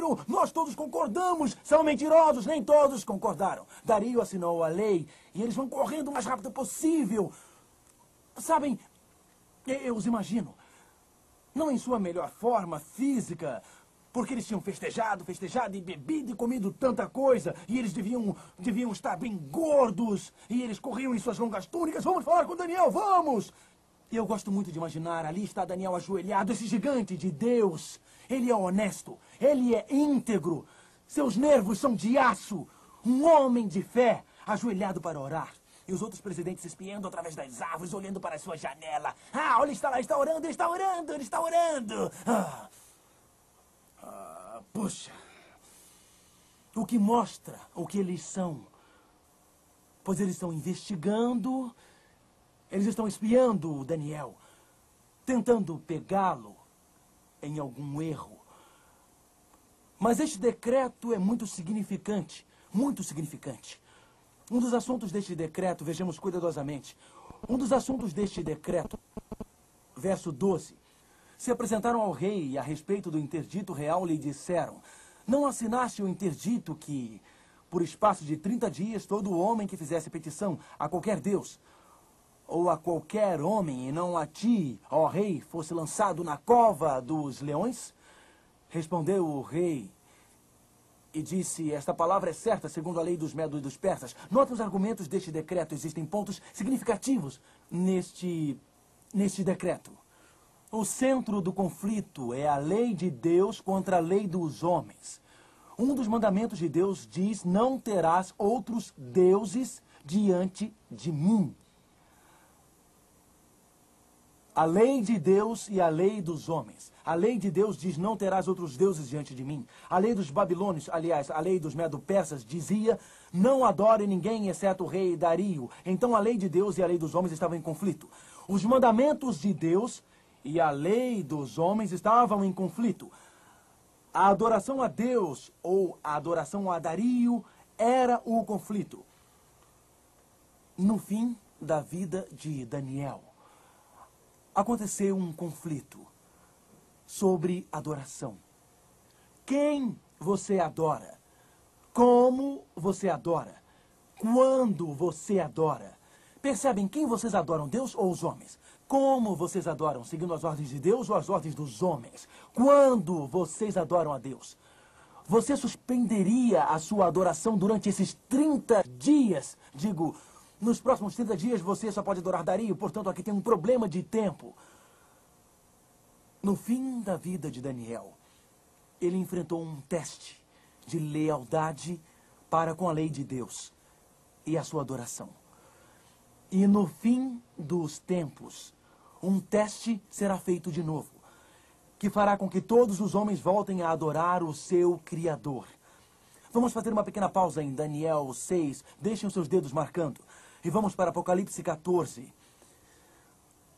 Ciro, nós todos concordamos. São mentirosos, nem todos concordaram. Dario assinou a lei e eles vão correndo o mais rápido possível. Sabem, eu os imagino, não em sua melhor forma física, porque eles tinham festejado e bebido e comido tanta coisa, e eles deviam estar bem gordos, e eles corriam em suas longas túnicas. Vamos falar com Daniel, vamos! E eu gosto muito de imaginar, ali está Daniel ajoelhado, esse gigante de Deus. Ele é honesto, ele é íntegro, seus nervos são de aço, um homem de fé, ajoelhado para orar. E os outros presidentes espiando através das árvores, olhando para a sua janela. Ah, olha, está lá, está orando, ele está orando, ele está orando. Puxa, o que mostra o que eles são. Pois eles estão investigando, eles estão espiando o Daniel, tentando pegá-lo em algum erro. Mas este decreto é muito significante, muito significante. Um dos assuntos deste decreto, vejamos cuidadosamente, um dos assuntos deste decreto, verso 12, se apresentaram ao rei e a respeito do interdito real lhe disseram: não assinaste o interdito que, por espaço de 30 dias, todo homem que fizesse petição a qualquer deus, ou a qualquer homem, e não a ti, ó rei, fosse lançado na cova dos leões? Respondeu o rei e disse: esta palavra é certa segundo a lei dos medos e dos persas. Nota os argumentos deste decreto. Existem pontos significativos neste decreto. O centro do conflito é a lei de Deus contra a lei dos homens. Um dos mandamentos de Deus diz: não terás outros deuses diante de mim. A lei de Deus e a lei dos homens. A lei de Deus diz: não terás outros deuses diante de mim. A lei dos babilônios, aliás, a lei dos medo-persas dizia: não adore ninguém exceto o rei Dario. Então a lei de Deus e a lei dos homens estavam em conflito. Os mandamentos de Deus e a lei dos homens estavam em conflito. A adoração a Deus ou a adoração a Dario era o conflito. No fim da vida de Daniel, aconteceu um conflito sobre adoração. Quem você adora? Como você adora? Quando você adora? Percebem quem vocês adoram, Deus ou os homens? Como vocês adoram, seguindo as ordens de Deus ou as ordens dos homens? Quando vocês adoram a Deus? Você suspenderia a sua adoração durante esses 30 dias? Digo, nos próximos 30 dias você só pode adorar Dario, portanto aqui tem um problema de tempo. No fim da vida de Daniel, ele enfrentou um teste de lealdade para com a lei de Deus e a sua adoração. E no fim dos tempos, um teste será feito de novo, que fará com que todos os homens voltem a adorar o seu Criador. Vamos fazer uma pequena pausa em Daniel 6, deixem os seus dedos marcando, e vamos para Apocalipse 14.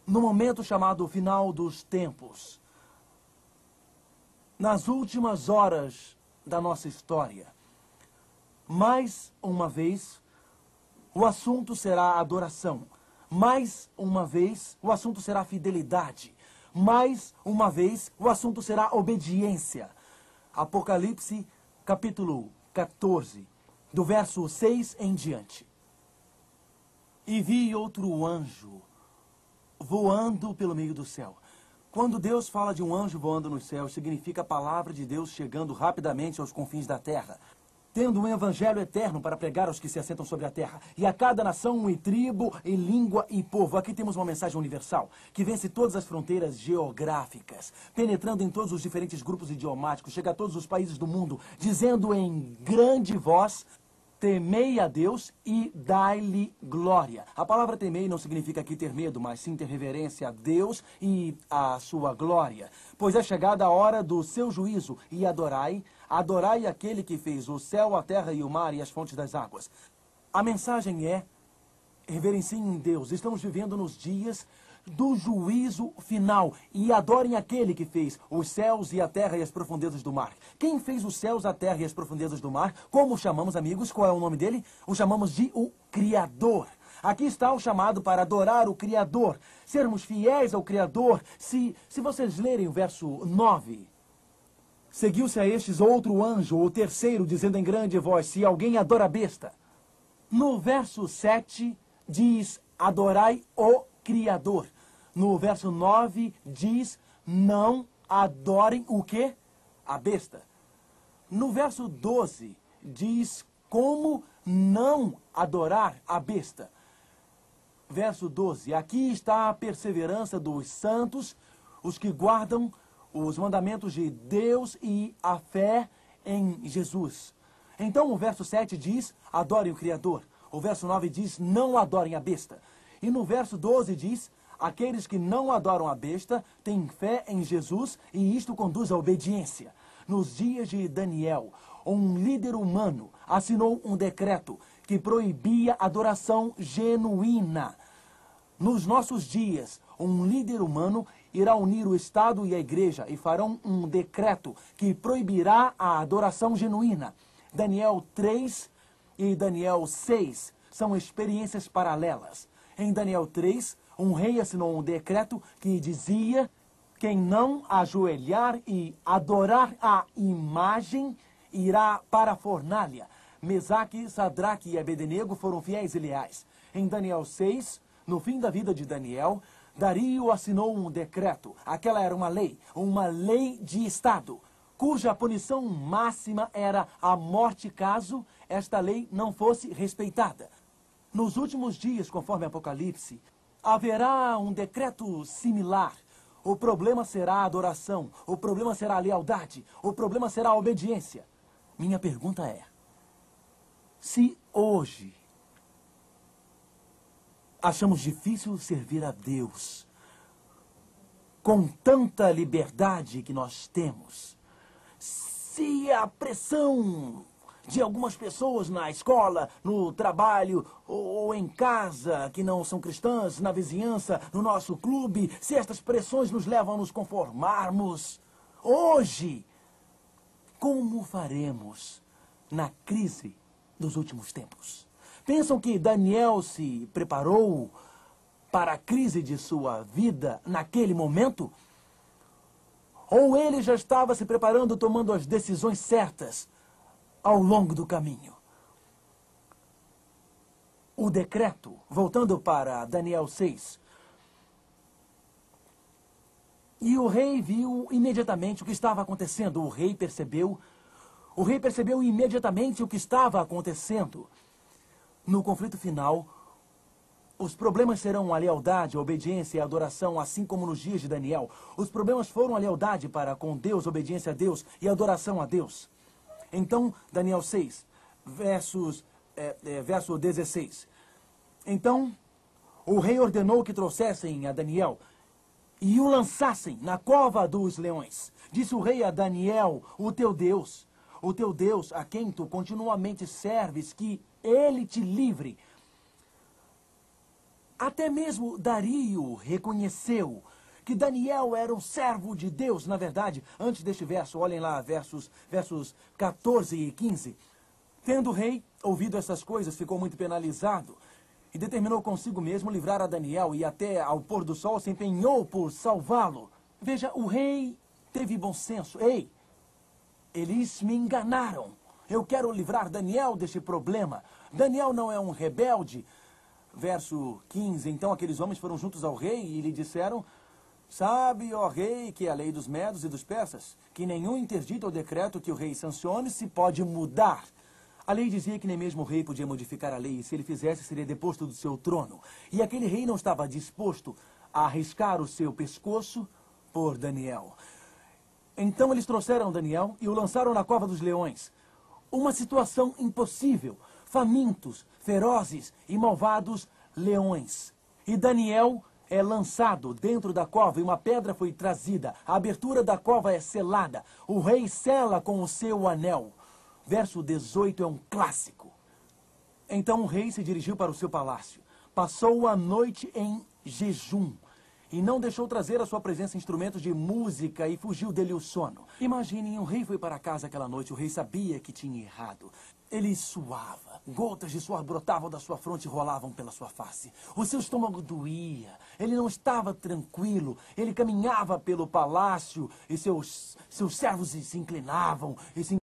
No momento chamado final dos tempos, nas últimas horas da nossa história, mais uma vez, o assunto será adoração. Mais uma vez, o assunto será fidelidade. Mais uma vez, o assunto será obediência. Apocalipse, capítulo 14, do verso 6 em diante. E vi outro anjo voando pelo meio do céu. Quando Deus fala de um anjo voando nos céus, significa a palavra de Deus chegando rapidamente aos confins da terra, tendo um evangelho eterno para pregar aos que se assentam sobre a terra, e a cada nação e tribo, e língua e povo. Aqui temos uma mensagem universal, que vence todas as fronteiras geográficas, penetrando em todos os diferentes grupos idiomáticos, chega a todos os países do mundo, dizendo em grande voz: temei a Deus e dai-lhe glória. A palavra temei não significa aqui ter medo, mas sim ter reverência a Deus e a sua glória. Pois é chegada a hora do seu juízo, e adorai aquele que fez o céu, a terra e o mar e as fontes das águas. A mensagem é: reverenciem Deus. Estamos vivendo nos dias do juízo final, e adorem aquele que fez os céus e a terra e as profundezas do mar. Quem fez os céus, a terra e as profundezas do mar? Como o chamamos, amigos? Qual é o nome dele? O chamamos de o Criador. Aqui está o chamado para adorar o Criador, sermos fiéis ao Criador. Se vocês lerem o verso 9, Seguiu-se a estes outro anjo, o terceiro, dizendo em grande voz: se alguém adora a besta. No verso 7 diz: adorai o Criador. No verso 9 diz: não adorem o quê? A besta. No verso 12 diz como não adorar a besta. Verso 12: aqui está a perseverança dos santos, os que guardam os mandamentos de Deus e a fé em Jesus. Então o verso 7 diz: adorem o Criador. O verso 9 diz: não adorem a besta. E no verso 12 diz: aqueles que não adoram a besta têm fé em Jesus e isto conduz à obediência. Nos dias de Daniel, um líder humano assinou um decreto que proibia adoração genuína. Nos nossos dias, um líder humano irá unir o Estado e a Igreja e farão um decreto que proibirá a adoração genuína. Daniel 3 e Daniel 6 são experiências paralelas. Em Daniel 3, um rei assinou um decreto que dizia: quem não ajoelhar e adorar a imagem irá para a fornalha. Mesaque, Sadraque e Abednego foram fiéis e leais. Em Daniel 6, no fim da vida de Daniel, Dario assinou um decreto. Aquela era uma lei de Estado, cuja punição máxima era a morte caso esta lei não fosse respeitada. Nos últimos dias, conforme Apocalipse, haverá um decreto similar. O problema será a adoração, o problema será a lealdade, o problema será a obediência. Minha pergunta é: se hoje achamos difícil servir a Deus com tanta liberdade que nós temos, se a pressão de algumas pessoas na escola, no trabalho ou em casa, que não são cristãs, na vizinhança, no nosso clube, se estas pressões nos levam a nos conformarmos, hoje, como faremos na crise dos últimos tempos? Pensam que Daniel se preparou para a crise de sua vida naquele momento? Ou ele já estava se preparando, tomando as decisões certas ao longo do caminho? O decreto, voltando para Daniel 6, e o rei viu imediatamente o que estava acontecendo. O rei percebeu imediatamente o que estava acontecendo. No conflito final, os problemas serão a lealdade, a obediência e a adoração, assim como nos dias de Daniel. Os problemas foram a lealdade para com Deus, obediência a Deus e adoração a Deus. Então, Daniel 6, verso 16. Então, o rei ordenou que trouxessem a Daniel e o lançassem na cova dos leões. Disse o rei a Daniel: o teu Deus a quem tu continuamente serves, que ele te livre. Até mesmo Dario reconheceu que Daniel era um servo de Deus. Na verdade, antes deste verso, olhem lá, versos 14 e 15. Tendo o rei ouvido essas coisas, ficou muito penalizado e determinou consigo mesmo livrar a Daniel, e até ao pôr do sol se empenhou por salvá-lo. Veja, o rei teve bom senso. Ei, eles me enganaram. Eu quero livrar Daniel deste problema. Daniel não é um rebelde. Verso 15. Então aqueles homens foram juntos ao rei e lhe disseram: sabe, ó rei, que é a lei dos medos e dos persas, que nenhum interdito ou decreto que o rei sancione se pode mudar. A lei dizia que nem mesmo o rei podia modificar a lei, e se ele fizesse, seria deposto do seu trono. E aquele rei não estava disposto a arriscar o seu pescoço por Daniel. Então eles trouxeram Daniel e o lançaram na cova dos leões. Uma situação impossível. Famintos, ferozes e malvados leões. E Daniel é lançado dentro da cova e uma pedra foi trazida. A abertura da cova é selada. O rei sela com o seu anel. Verso 18 é um clássico. Então o rei se dirigiu para o seu palácio. Passou a noite em jejum e não deixou trazer à sua presença instrumentos de música e fugiu dele o sono. Imaginem, o rei foi para casa aquela noite, o rei sabia que tinha errado. Ele suava, gotas de suor brotavam da sua fronte e rolavam pela sua face. O seu estômago doía, ele não estava tranquilo, ele caminhava pelo palácio e seus servos se inclinavam e se